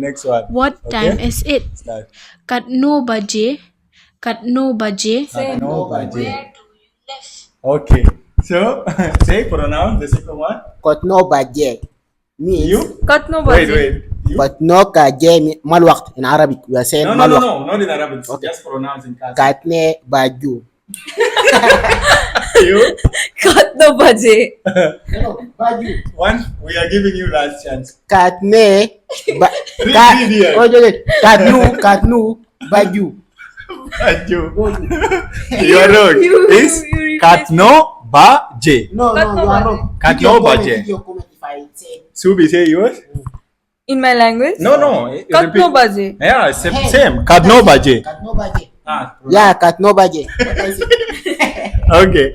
Next one. What time is it? Start. Katno baje. Katno baje. No budget. Okay. So say pronounce the second one. Katno baje means You? Katno Wait. baje. You? but no kaje mal waqt in Arabic. We are saying No, mal waqt. not in Arabic. Just pronounce in Khasi. Katne baju. You? Katno baje. No, baju. One. We are giving you last chance. Katne Read here. katnu baju. You. You are wrong. It's Katno Baje. No, you are wrong. Katno baje. Comment if I say Subhi, say yours. In my language? No. Katno baje. Yeah, same. Katno Baje. katno baje. Ah. Yeah, katno baje. What I say? Okay.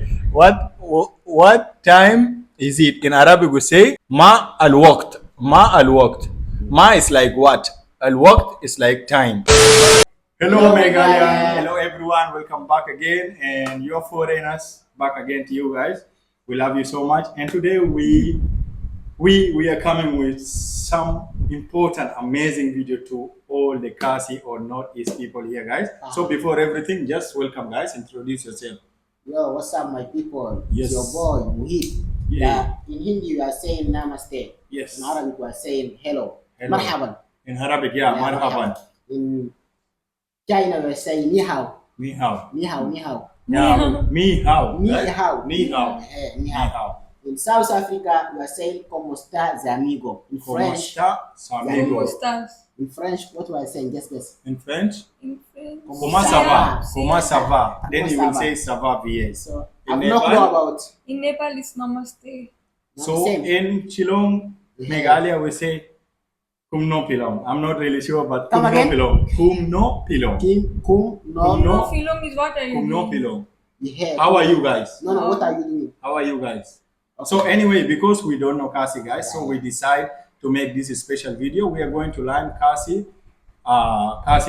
What time is it? In Arabic we say ma al waqt. Ma al waqt. Ma is like what? Al waqt is like time. Hello Meghalaya. Hello everyone. Welcome back again. And your foreigners back again to you guys. We love you so much. And today we are coming with some important, amazing video to all the Khasi or Northeast people here, guys. So before everything, just welcome, guys. Introduce yourself. Yo, what's up, my people? Yes. It's your boy Muhit. Yeah. In Hindi we are saying namaste. Yes. In Arabic we are saying hello. Hello. Marhaban. In Arabic, yeah, marhaban. In China we are saying ni hao. Ni hao. Ni hao, ni hao. Yeah. Mi hao. Ni right? hao. Ni hao. Ni Ni hao. hao. In South Africa we are saying como está, amigo. In Como French, está, su amigo? ¿Cómo estás? in French, what we are saying? Guess. In French, In French. comment ça va? Ça Comment ça va? Then Comment you ça will va? say ça va bien. So In I've not Nepal? know about. In Nepal it's namaste. So Same. in Shillong, Meghalaya, we say kum no pilong. I'm not really sure, but Come kum no again? pilong. Kum no pilong. Kim, kum, no, Kum No no. film is what are you Kum no doing? pilong. Yeah. How are you guys? No, what are you doing? How are you guys? So anyway, because we don't know Khasi, guys, so we decide to make this a special video. We are going to learn Khasi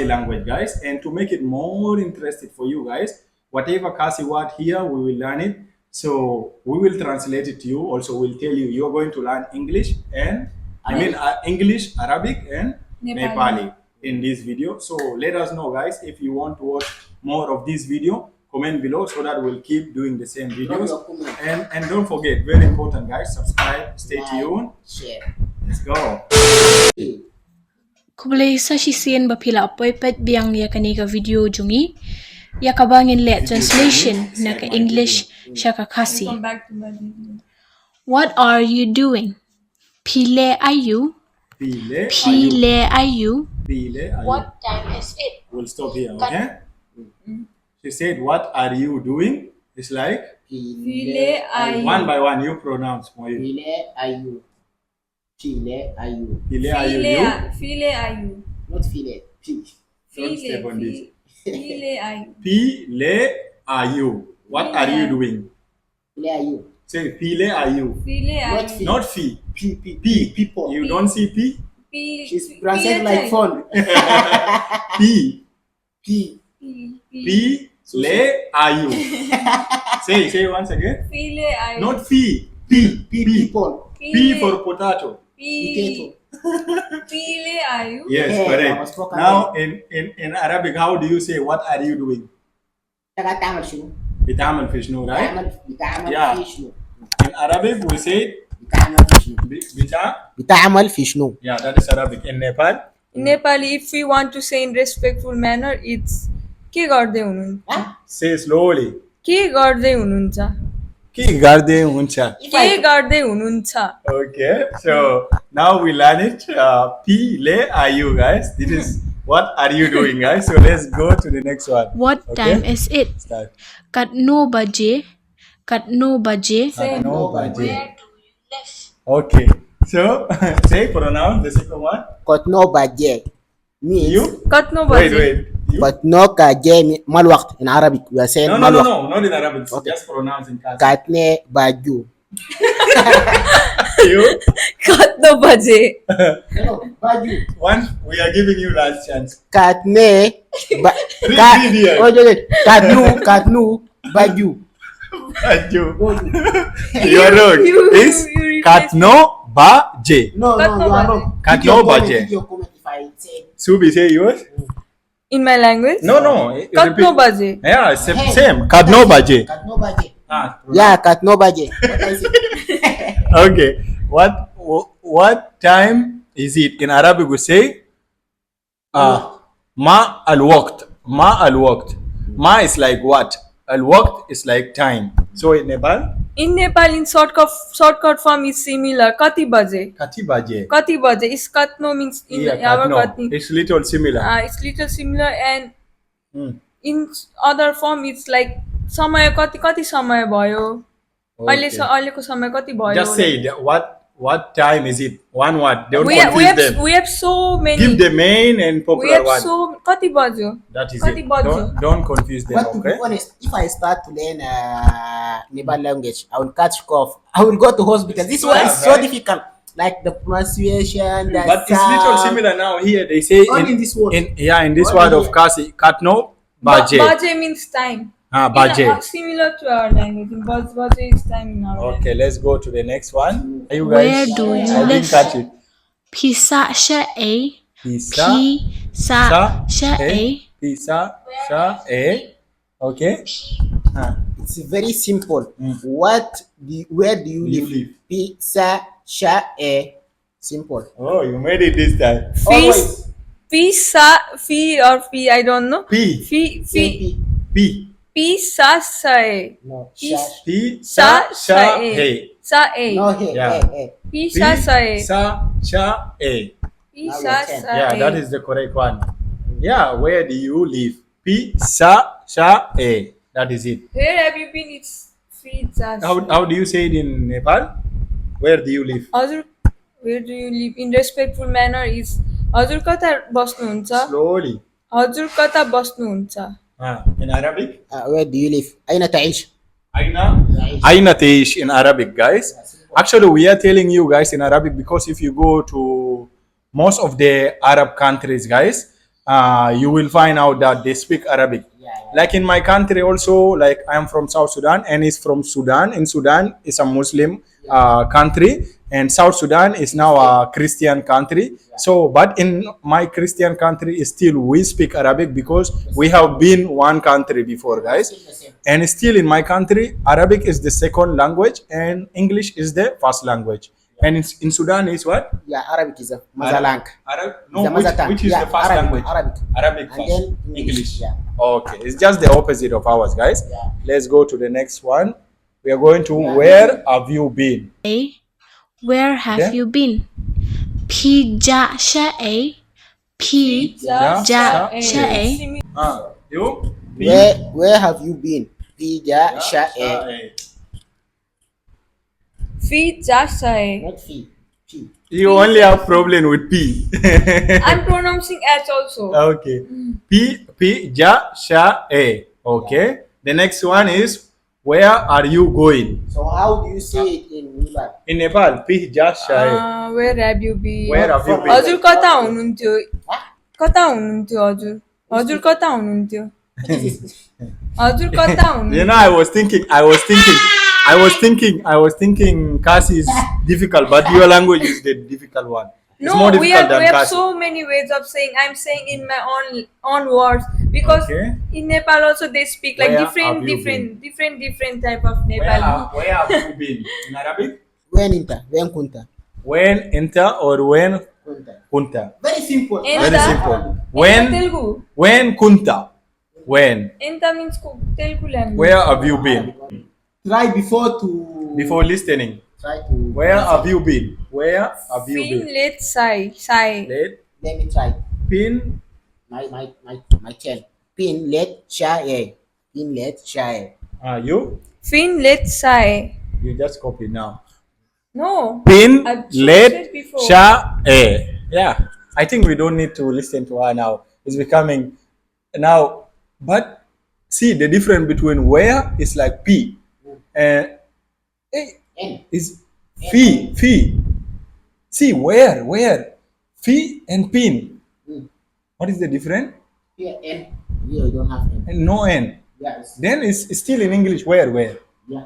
language, guys, and to make it more interesting for you guys, whatever Khasi word here, we will learn it. So we will translate it to you. Also, we'll tell you you're going to learn English and English, Arabic, and Nepali in this video. So let us know, guys, if you want to watch more of this video. Comment below so that we'll keep doing the same videos. And don't forget, very important, guys, subscribe, stay tuned. Share. Let's go. Kublay sa shisien bapila apoy pet biang ya kanika video jungi. Ya kabangin le translation na ka English siya ka Khasi. Come back to my video. What are you doing? Pile ayu. Pile, Pile ayu. Pile, are you? What time is it? We'll stop here, okay? She said, what are you doing? It's like, File ayu. one by one, you pronounce. Moyu. File ayu. File ayu. Pile, are you? You? File ayu. Not file. P. Don't step on this. File ayu. Pile, are you? What are you doing? File ayu. Say, pile, are you? File Not ayu. fee. Not fee. P. People. You don't see P? She's pronouncing like phone. P. P. P. Le, are you? Say once again. File ayu. Not fee. P. People. P for potato. Potato. File ayu. Yes, Yeah, I was correct. spoken Now in Arabic, how do you say what are you doing? Taka tamal shunu. بتعمل في شنو, right? بتعمل Yeah. في شنو. In Arabic, we say بتعمل في شنو. بتعمل في شنو. Yeah, that is Arabic. In Nepal, In Nepali, if we want to say in respectful manner, it's के गर्दै हुनुहुन्छ? say slowly. के गर्दै हुनुहुन्छ? के गर्दै हुन्छ? के गर्दै हुनुहुन्छ? Okay, so now we learn it. P, le, are you, guys? This is what are you doing, guys? So let's go to the next one. What time is it? Start. Katno baje. Katno baje. No budget. Okay, so say pronounce the second one. Katno baje means You? कत्नो Wait. बजे? You? but no kaje mal waqt in Arabic. We are saying No, mal waqt. not in Arabic. Just pronounce in Khasi. Katne baju. You? कत्नो बजे? Hello, baju. One, we are giving you last chance. Katne Read here. katnu baju. You are wrong. It's you repeat. Katno Baje. No, you are wrong. Katno baje. Video comment if I I said. Subhi, say yours. In my language? No. Katno baje. Yeah, Hey, same. Kadno baje. Katno baje. Ah, Yeah, katno baje. What I said? okay. What time is it? In Arabic we say ma al waqt. Ma al waqt. Ma is like what? Al waqt is like time. So in Nepal, In Nepal, in shortcut form is similar. Kati baje. kati baje. Kati baje. Is katno means in Yeah, our katno. katni. It's little similar. It's little similar, and Hmm. in other form it's like समय कति समय भयो अहिलेको समय कति भयो. Just say it. What time is it? One word. Don't we confuse them. have so many. Give the main and We popular have one. so कति बज्यो. That is कति it. बज्यो. Don't confuse them. But to Okay. be honest, if I start to learn Nepal language, I will catch cough. I will go to hospital. This one is so right. difficult. Like the pronunciation, the But it's sound. little similar now. Here they say Only in this word. in this Only word of here. Khasi, katno baje. Baje means time. Baje. Similar to our language. In baje is time in our Okay, let's go to the next one. Are you Where guys? do you I didn't live? catch it. Pisa sha a. Pisa, Pisa sha a. Pisa, sha, a. Okay. It's very simple. Mm. Where do you You live? live. Pizza, sha, simple. Oh, you made it this time. Always. Fee or fee, I don't know. P, Fee P, Pisa sae. No, Pis- sha. P, Sa sha, e. hey. Sae. No, hey, Yeah. hey. Pisa sae. Sa, sha, a. Pisa Now your turn. sae. Yeah, that is the correct one. Yeah, where do you live? P, sa, sha, a. That is it. Where have you been? It's pizza. How do you say it in Nepal? Where do you live? हजुर, where do you live? In respectful manner is हजुर कता बस्नुहुन्छ? Slowly. हजुर कता बस्नुहुन्छ? In Arabic? Where do you live? أين تعيش? Aina teish in Arabic, guys. Actually, we are telling you guys in Arabic because if you go to most of the Arab countries, guys, you will find out that they speak Arabic. Like in my country also, like I am from South Sudan and is from Sudan. In Sudan is a Muslim country, and South Sudan is now a Christian country. So, but in my Christian country, still we speak Arabic because we have been one country before, guys. And still in my country, Arabic is the second language and English is the first language. And in Sudan is what? Yeah, Arabic is a Mazalang. No, The mother tongue. which is Yeah, the first Arabic, language? Arabic. Arabic And first. then English. Yeah. Okay, it's just the opposite of ours, guys. Yeah. Let's go to the next one. We are going to where have you been? A. Where have Yeah. you been? Pija sha a. Pija Ja, sha a. You? Where have you been? Pija, sha, Pizza sae. Not fee. Fee. You only have problem with P. I'm pronouncing H also. Okay. P, ja, sha, a. Okay. The next one is where are you going? So how do you say it in Nepal? In Nepal, P, ja, sha, a. Where have you been? Where have you been? हजुर कता हुनुहुन्थ्यो? कता हुनुहुन्थ्यो हजुर? हजुर कता हुनुहुन्थ्यो? हजुर कता हुनुहुन्थ्यो? You know, I was thinking Khasi is difficult, but your language is the difficult one. It's more No, we difficult have than Khasi. so many ways of saying. I'm saying in my own words because Okay. in Nepal also they speak like Where different have you different type of Nepali. Where have you been? In Arabic? When kunta. When enter or when Kunta. kunta? Very simple. Enta. Very simple. Enta When Telugu. when kunta? When? Enta means Telugu language. Where have you been? Try before listening. Try to. Where have you been? Where have you Fin been? let sai. Let Let me try. pin. My turn. Pin let sha. Pin let sha. You? Fin let sai. You just copy now. No. Pin I've let said before. sha a. Yeah. I think we don't need to listen to her now. It's becoming now. But see the difference between where is like P and A N. is fee. See where fee and pin. Mm. What is the difference? Here N. Here you don't have N. And no N. Yes. Then it's still in English where. Yeah.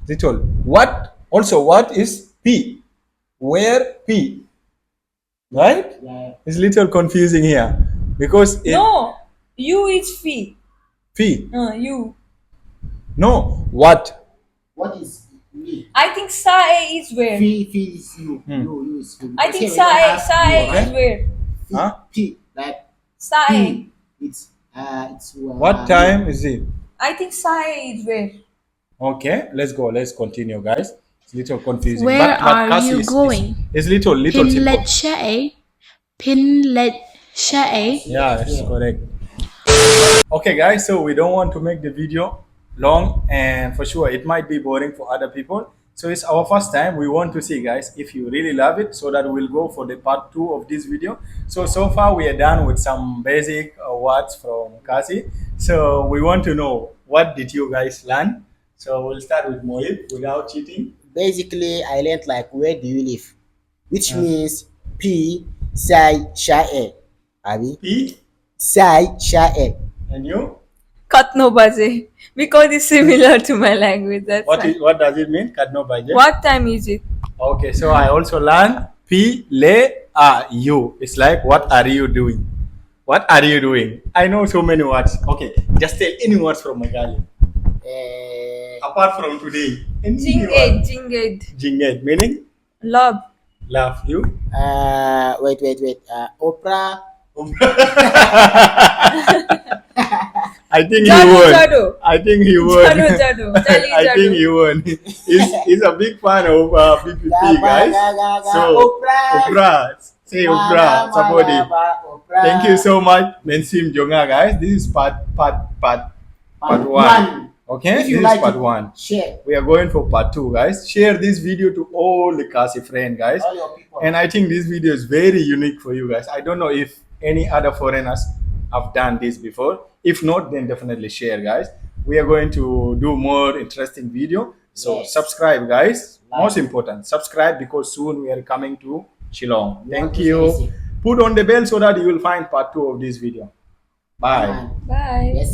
That's all. What is P? Where P? right? Yeah. It's little confusing here because it, No, you is fee. fee. You. No, what? What is me? I think sae is where. Fee is you. You is you. I think Because here we don't have sae you, is right? where. Huh? P like Sae. P. It's What time is it? I think sae is where. Okay, let's go. Let's continue, guys. It's a little confusing. Where but are Khasi you is, going? Is little Pin simple. let shae. Pin let shae. Yeah, it's correct. Okay, guys, so we don't want to make the video long, and for sure it might be boring for other people. So it's our first time. We want to see, guys, if you really love it, so that we'll go for the part 2 of this video. So far we are done with some basic words from Khasi. So we want to know, what did you guys learn? So we'll start with Mohit without cheating. basically I learned like where do you live, which means P Sai Shae. Abi P Sai Shae. and you? Katno baje. Because it's similar to my language. That's why. What does it mean? Kadno baje? What time is it? Okay, so I also learned P le a you. It's like, what are you doing? What are you doing? I know so many words. Okay, just tell any words from Meghalaya. Apart from today. Any word. Jinged. Jinged, meaning Love. love you. Wait. Oprah. I think he Jado, won. Jado. I think he won. Jado. Jali I think Jado. he won. He's a big fan of PPP, guys. So, Oprah. Say Oprah. Somebody. Thank you so much, Mensim Jonga, guys. This is part one. Okay, If you this like is part it, 1. share. We are going for part 2, guys. Share this video to all the Khasi friends, guys. All your people. And I think this video is very unique for you guys. I don't know if any other foreigners have done this before. If not, then definitely share, guys. We are going to do more interesting video. So Yes. subscribe, guys. Most important, subscribe, because soon we are coming to Shillong. Thank to you. see. Put on the bell so that you will find part 2 of this video. Bye. Bye. Yes.